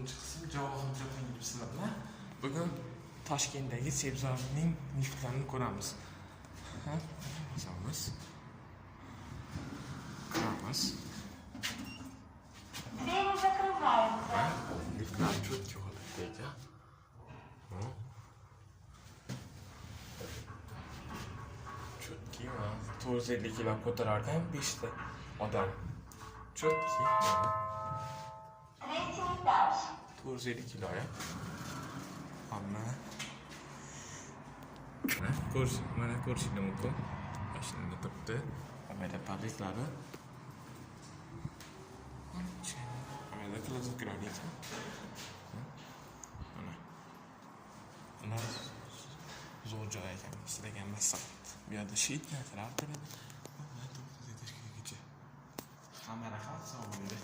qism Javohir Jahongir sizlar bilan bugun Toshkentdagi sebzorning liftlarini ko'ramiz. Bosamiz. Kiramiz. Liftlar cho'tki holatda ekan. Cho'tki va 450 kilo ko'tararkan 5 ta odam. Cho'tki. 450 kilo ya. Mana ko'rishinglar mumkin. Mashinada turibdi. Mana palitlari. Mana klozoklar ekan. Mana zo'r joy ekan. Istagan maslahat. Bu yerda shitlar turadi. Hamma rahat sog'lomda.